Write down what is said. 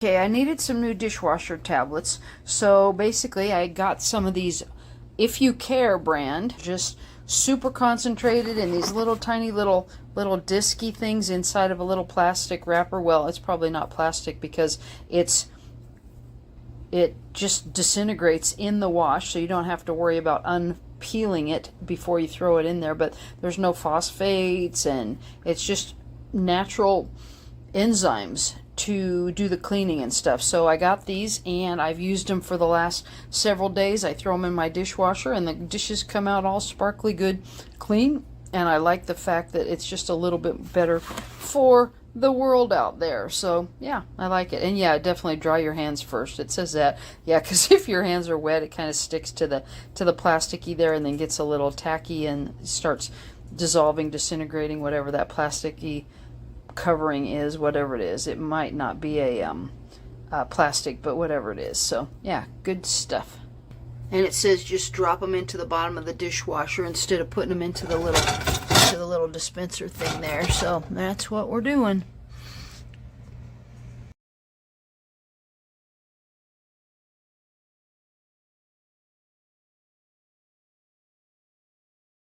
Okay, I needed some new dishwasher tablets, so basically I got some of these If You Care brand, just super concentrated in these little tiny little disky things inside of a little plastic wrapper. Well, it's probably not plastic because it just disintegrates in the wash, so you don't have to worry about unpeeling it before you throw it in there. But there's no phosphates, and it's just natural enzymes to do the cleaning and stuff. So I got these and I've used them for the last several days. I throw them in my dishwasher and the dishes come out all sparkly good, clean, and I like the fact that it's just a little bit better for the world out there. So yeah, I like it. And yeah, definitely dry your hands first. It says that. Yeah, because if your hands are wet, it kind of sticks to the plasticky there and then gets a little tacky and starts dissolving, disintegrating, whatever that plasticky covering is, whatever it is. It might not be a plastic, but whatever it is. So yeah, good stuff. And it says just drop them into the bottom of the dishwasher instead of putting them into the little dispenser thing there. So that's what we're doing.